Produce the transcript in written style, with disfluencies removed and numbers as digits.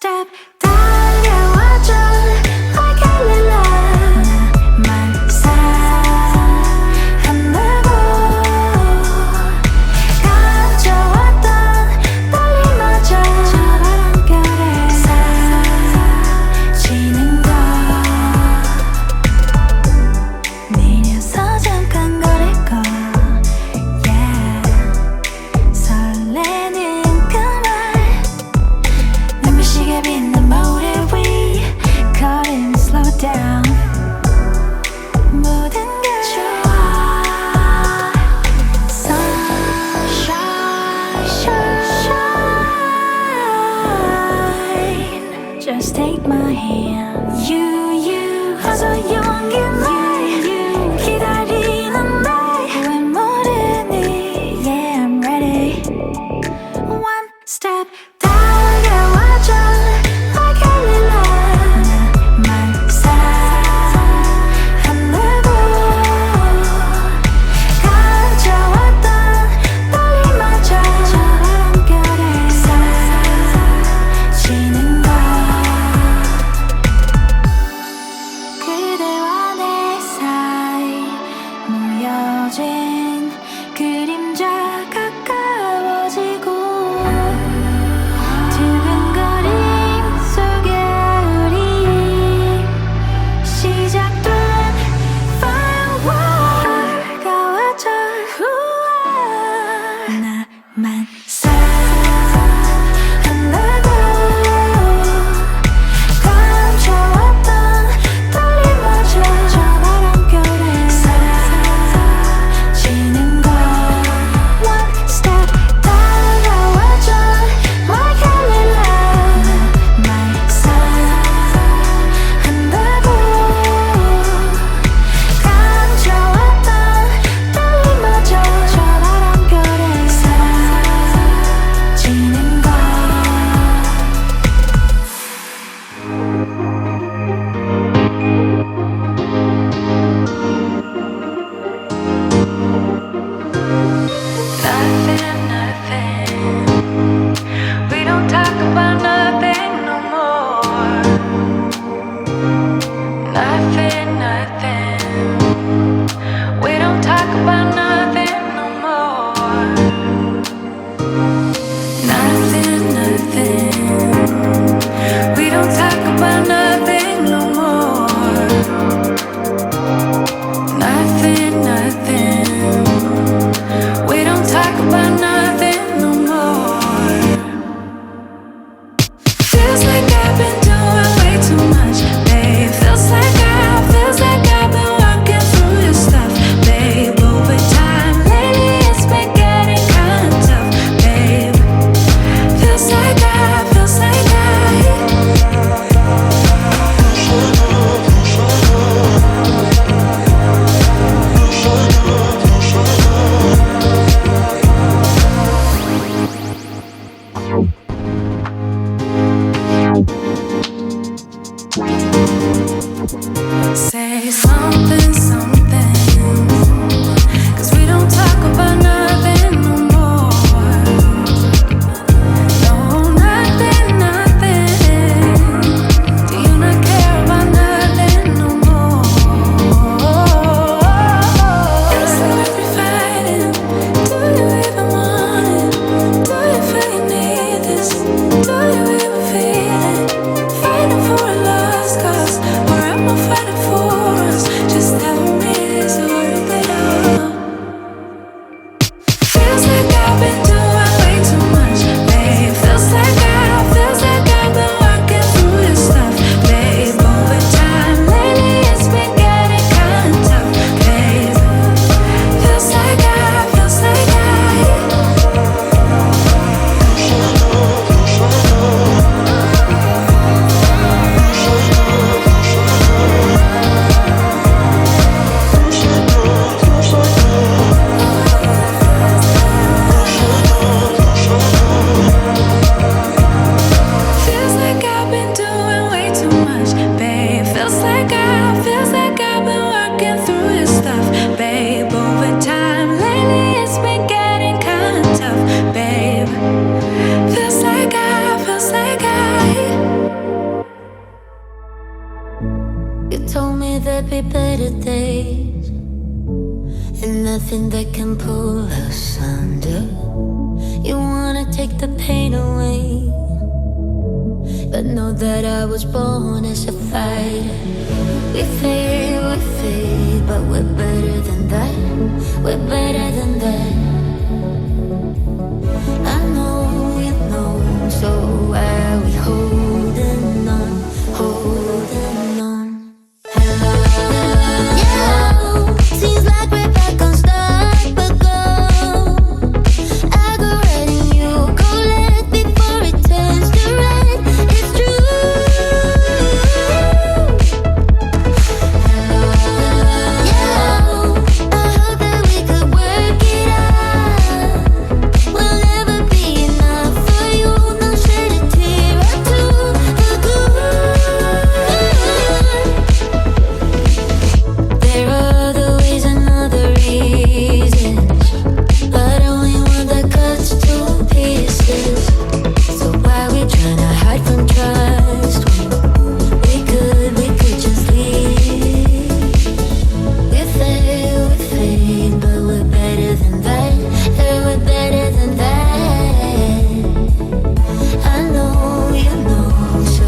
step 달려와줘 like Kalila 나만 사랑한다고 가져왔던 떨림마저 저 바람결에 사라지는 것 내려서 잠깐 거릴 거 yeah. 설레는 그 말 눈부시게 빛난 모래 위 걸음 slow down 모든 게 좋아 Sunshine shine Just take my hand You 어서 용기 내 기다리는데 왜 모르니 Yeah I'm ready One step 달려와줘 like Kalila 나만 사랑한다고 가져왔던 떨림마저 저 바람결에 사라지는 것 그대와 내 be better days, and nothing that can pull us under. You wanna take the pain away, but know that I was born as a fighter. We fade, but we're better than that. We're better than that. I know you know, so why are we holding on, holding on? Hello, yeah, seems like we're back on start, but go. I go right and you go left before it turns to red. It's true. Hello, yeah, I hope that we could work it out. We'll never be enough for you. Don't shed a tear or two for good. There are other ways and other reasons, but only one that cuts to pieces. So why we tryna hide from trust when we could just leave? We fade, but we're better than that. Yeah, we're better than that. I know you know, so